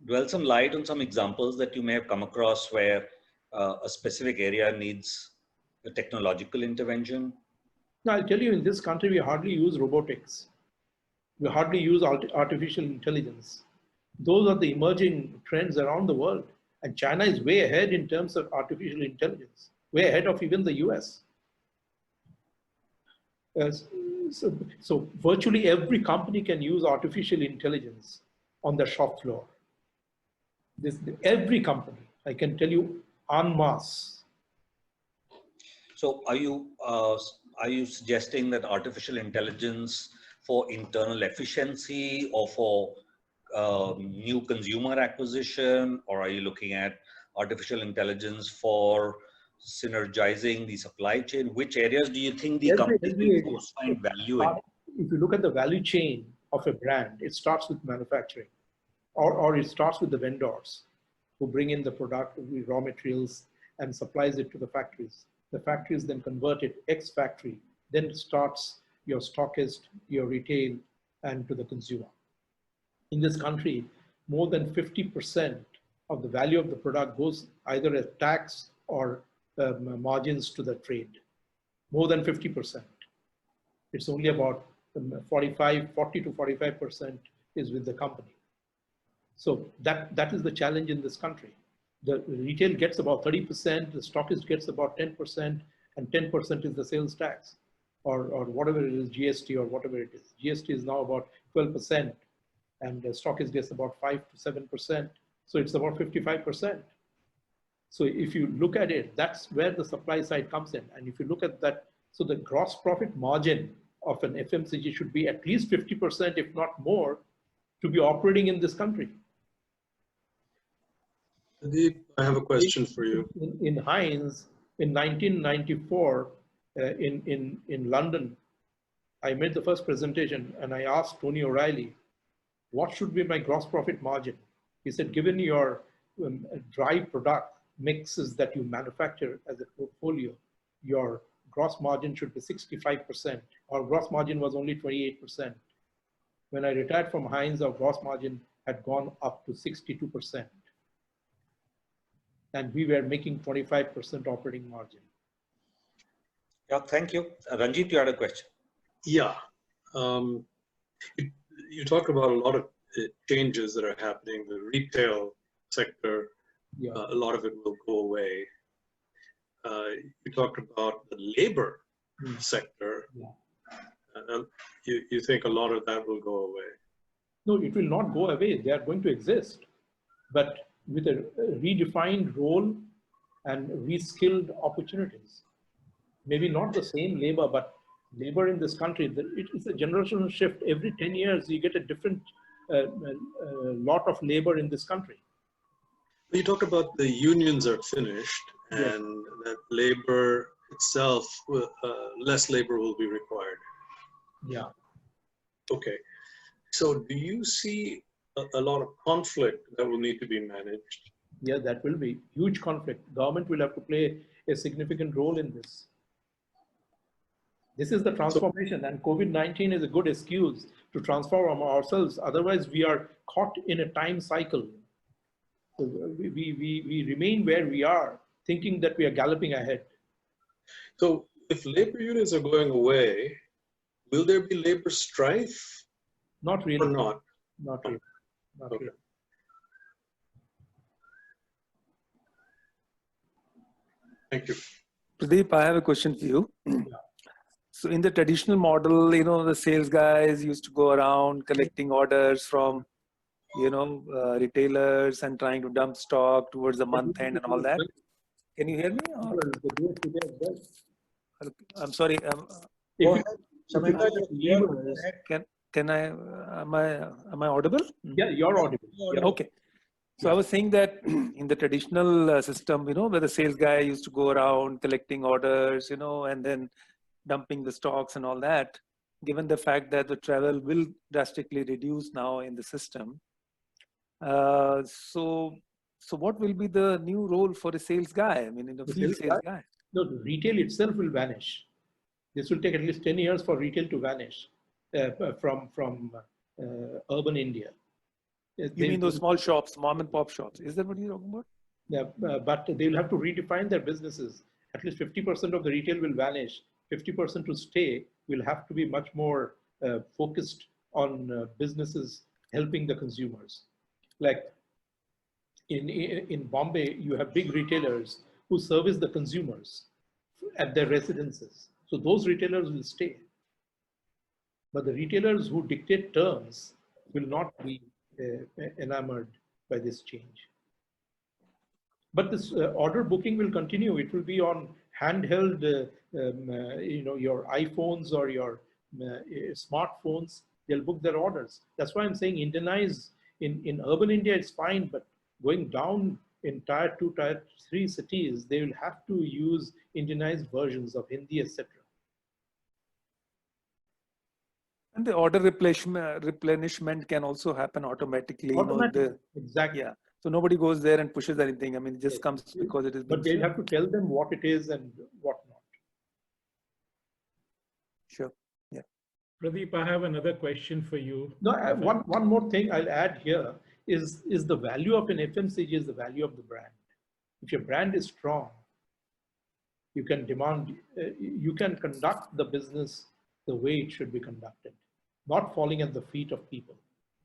dwell some light on some examples that you may have come across where a specific area needs a technological intervention? Now, I'll tell you, in this country, we hardly use robotics. We hardly use artificial intelligence. Those are the emerging trends around the world. And China is way ahead in terms of artificial intelligence, way ahead of even the US. So virtually every company can use artificial intelligence on the shop floor. Every company, I can tell you, en masse. So are you suggesting that artificial intelligence for internal efficiency or for new consumer acquisition, or are you looking at artificial intelligence for synergizing the supply chain? Which areas do you think the companies will most find value in? If you look at the value chain of a brand, it starts with manufacturing, or it starts with the vendors who bring in the product, the raw materials, and supplies it to the factories. The factories then convert it ex-factory, then starts your stockist, your retail, and to the consumer. In this country, more than 50% of the value of the product goes either as tax or margins to the trade. More than 50%. It's only about 40 to 45% is with the company. So that is the challenge in this country. The retail gets about 30%, the stockist gets about 10%, and 10% is the sales tax, or whatever it is, GST or whatever it is. GST is now about 12%, and the stockist gets about 5 to 7%. So it's about 55%. So if you look at it, that's where the supply side comes in. And if you look at that, so the gross profit margin of an FMCG should be at least 50%, if not more, to be operating in this country. Pradeep, I have a question for you. In Heinz, in 1994, in London, I made the first presentation and I asked Tony O'Reilly, what should be my gross profit margin? He said, given your dry product mixes that you manufacture as a portfolio, your gross margin should be 65%. Our gross margin was only 28%. When I retired from Heinz, our gross margin had gone up to 62%. And we were making 25% operating margin. Yeah, thank you. Ranjit, you had a question. Yeah. You talk about a lot of changes that are happening. The retail sector, Yeah. a lot of it will go away. You talked about the labor sector. Yeah. You think a lot of that will go away? No, it will not go away. They are going to exist, but with a redefined role and reskilled opportunities. Maybe not the same labor, but labor in this country, it is a generational shift. Every 10 years, you get a different lot of labor in this country. You talk about the unions are finished and Yes. that labor itself, less labor will be required. Yeah. Okay. So do you see a lot of conflict that will need to be managed? Yeah, that will be huge conflict. Government will have to play a significant role in this. This is the transformation, and COVID-19 is a good excuse to transform ourselves. Otherwise, we are caught in a time cycle. So we remain where we are, thinking that we are galloping ahead. So if labor unions are going away, will there be labor strife Not really. or not? Not really. Not Okay. really. Thank you. Pradeep, I have a question for you. So in the traditional model, the sales guys used to go around collecting orders from, retailers and trying to dump stock towards the month end and all that. Can you hear me? Or? I'm sorry. Go ahead. Shamita, Can I? Am I audible? Yeah, you're audible. Yeah, okay. So I was saying that in the traditional system, where the sales guy used to go around collecting orders, and then dumping the stocks and all that, given the fact that the travel will drastically reduce now in the system. So what will be the new role for a sales guy? I mean, in the field sales guy. No, the retail itself will vanish. This will take at least 10 years for retail to vanish from urban India. You mean those small shops, mom and pop shops? Is that what you're talking about? Yeah, but they will have to redefine their businesses. At least 50% of the retail will vanish. 50% to stay will have to be much more focused on businesses helping the consumers. Like in Bombay, you have big retailers who service the consumers at their residences. So those retailers will stay. But the retailers who dictate terms will not be enamored by this change. But this order booking will continue. It will be on handheld, your iPhones or your smartphones. They'll book their orders. That's why I'm saying Indianize in urban India, it's fine, but going down in tier 2, tier 3 cities, they will have to use Indianized versions of Hindi, etc. And the order replenishment can also happen automatically. Exactly. Yeah. So nobody goes there and pushes anything. I mean, it just comes because it is. But they'll have to tell them what it is and what not. Sure. Yeah. Pradeep, I have another question for you. No, one more thing I'll add here is the value of an FMCG is the value of the brand. If your brand is strong, you can demand, you can conduct the business the way it should be conducted, not falling at the feet of people.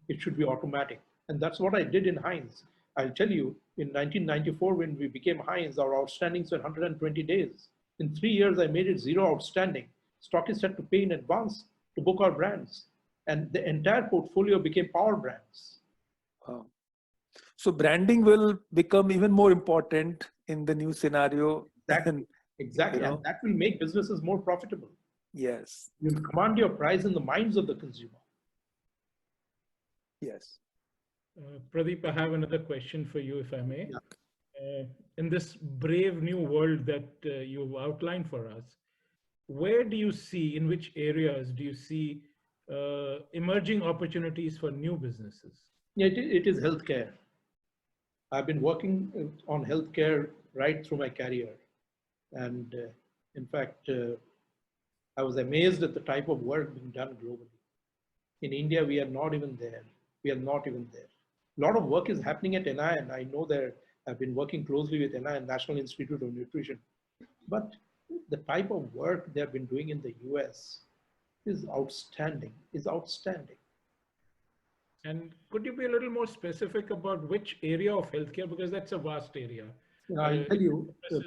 It should be automatic. And that's what I did in Heinz. I'll tell you, in 1994, when we became Heinz, our outstandings were 120 days. In 3 years, I made it zero outstanding. Stockists had to pay in advance to book our brands. And the entire portfolio became power brands. Wow. So branding will become even more important in the new scenario. Exactly. Exactly. You know? And that will make businesses more profitable. Yes. You'll command your price in the minds of the consumer. Yes. Pradeep, I have another question for you, if I may. Yeah. In this brave new world that you've outlined for us, where do you see, in which areas do you see emerging opportunities for new businesses? Yeah, it is healthcare. I've been working on healthcare right through my career. And in fact, I was amazed at the type of work being done globally. In India, we are not even there. We are not even there. A lot of work is happening at NI, and I know that I've been working closely with NI, National Institute of Nutrition. But the type of work they have been doing in the US is outstanding, And could you be a little more specific about which area of healthcare? Because that's a vast area. I'll tell you, This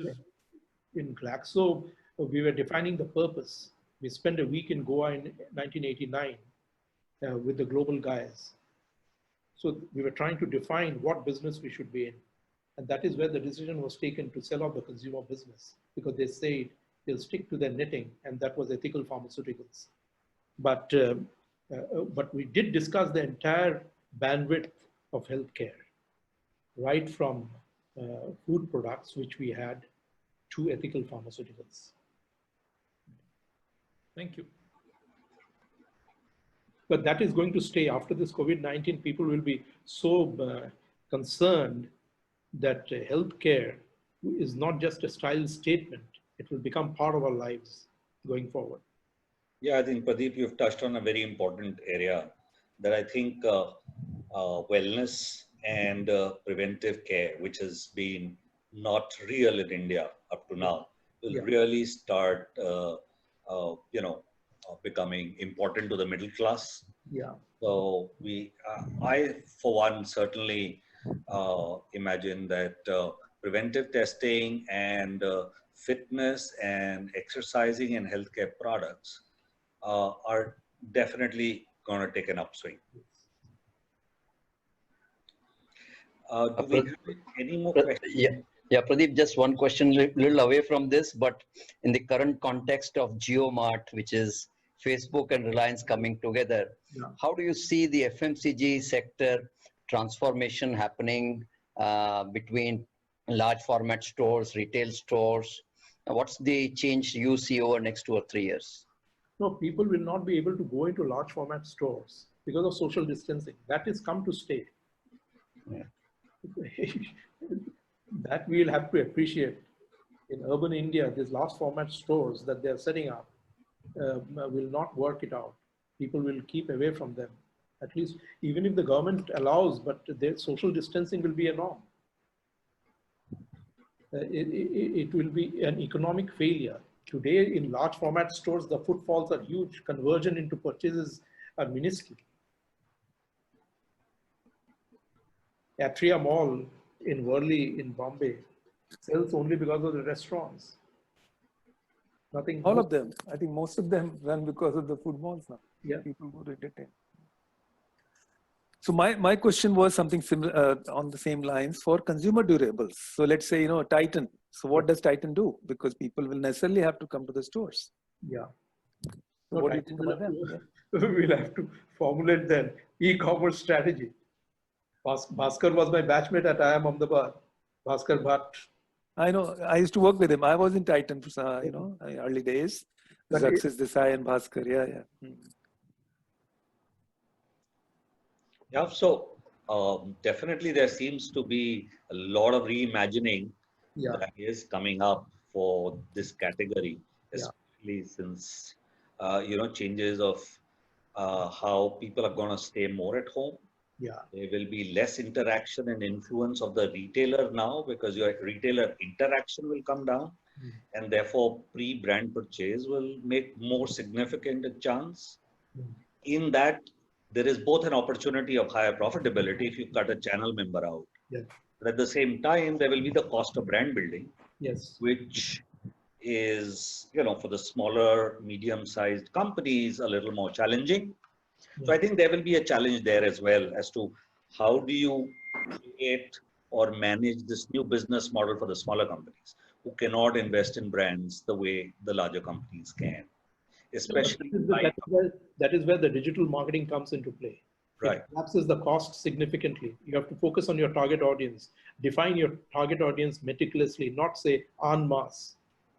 in Glaxo, we were defining the purpose. We spent a week in Goa in 1989 with the global guys. So we were trying to define what business we should be in. And that is where the decision was taken to sell off the consumer business, because they said they'll stick to their knitting, and that was ethical pharmaceuticals. But we did discuss the entire bandwidth of healthcare, right from food products, which we had, to ethical pharmaceuticals. Thank you. But that is going to stay after this COVID-19. People will be so concerned that healthcare is not just a style statement. It will become part of our lives going forward. Yeah, I think Pradeep, you've touched on a very important area that I think wellness and preventive care, which has been not real in India up to now, will really start, becoming important to the middle class. Yeah. So I, for one, certainly imagine that preventive testing and fitness and exercising and healthcare products are definitely going to take an upswing. Do we have any more questions? Yeah, Pradeep, just one question, little away from this, but in the current context of JioMart, which is Facebook and Reliance coming together, how do you see the FMCG sector transformation happening between large format stores, retail stores? What's the change you see over next 2 or 3 years? No, people will not be able to go into large format stores because of social distancing. That is come to stay. Yeah. That we'll have to appreciate. In urban India, these large format stores that they're setting up will not work it out. People will keep away from them. At least, even if the government allows, but their social distancing will be a norm. It will be an economic failure. Today, in large format stores, the footfalls are huge. Conversion into purchases are minuscule. Atria Mall in Worli in Bombay sells only because of the restaurants. Nothing. All of them. I think most of them run because of the food malls now. Yeah. People go to entertain. So my question was something similar on the same lines for consumer durables. So let's say, Titan. So what does Titan do? Because people will necessarily have to come to the stores. Yeah. So what do you think about that? We'll have to formulate the e-commerce strategy. Bhaskar was my batchmate at IIM Ahmedabad. Bhaskar Bhatt. I know. I used to work with him. I was in Titan, early days. Zaksis Desai and Bhaskar. Yeah. Yeah, so definitely there seems to be a lot of reimagining that is coming up for this category, especially since, changes of how people are going to stay more at home. Yeah. There will be less interaction and influence of the retailer now because your retailer interaction will come down, and therefore pre-brand purchase will make more significant a chance. In that, there is both an opportunity of higher profitability if you cut a channel member out. Yeah. But at the same time, there will be the cost of brand building, Yes. which is, for the smaller, medium-sized companies, a little more challenging. So I think there will be a challenge there as well as to how do you create or manage this new business model for the smaller companies who cannot invest in brands the way the larger companies can, especially That is where the digital marketing comes into play. right. It collapses the cost significantly. You have to focus on your target audience, define your target audience meticulously, not say en masse.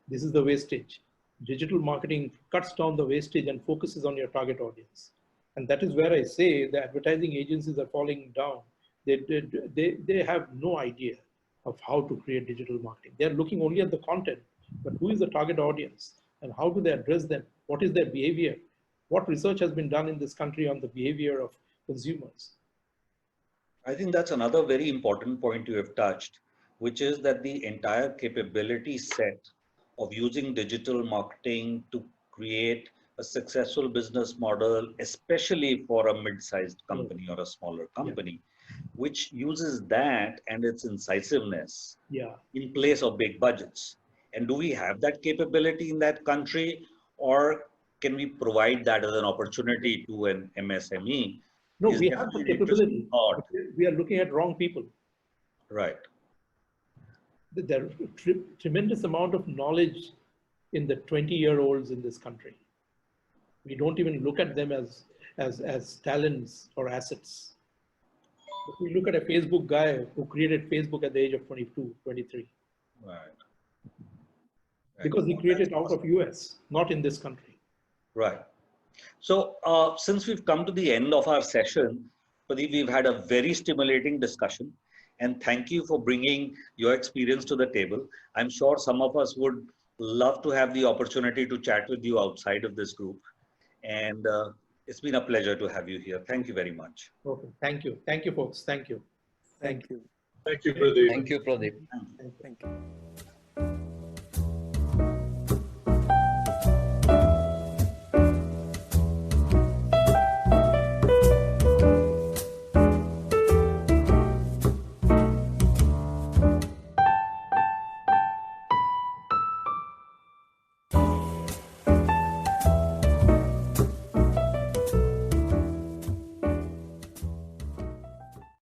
This is the wastage. Digital marketing cuts down the wastage and focuses on your target audience. And that is where I say the advertising agencies are falling down. They have no idea of how to create digital marketing. They're looking only at the content, but who is the target audience and how do they address them? What is their behavior? What research has been done in this country on the behavior of consumers? I think that's another very important point you have touched, which is that the entire capability set of using digital marketing to create a successful business model, especially for a mid-sized company or a smaller company, which uses that and its incisiveness in place of big budgets. And do we have that capability in that country, or can we provide that as an opportunity to an MSME? No, we have the capability. We are looking at wrong people. Right. There is a tremendous amount of knowledge in the 20-year-olds in this country. We don't even look at them as talents or assets. If we look at a Facebook guy who created Facebook at the age of 22, 23. Right. Because he created out of US, not in this country. Right. So since we've come to the end of our session, Pradeep, we've had a very stimulating discussion. And thank you for bringing your experience to the table. I'm sure some of us would love to have the opportunity to chat with you outside of this group. And it's been a pleasure to have you here. Thank you very much. Okay, thank you. Thank you, folks. Thank you. Thank you. Thank you, Pradeep. Thank you, Pradeep. Thank you.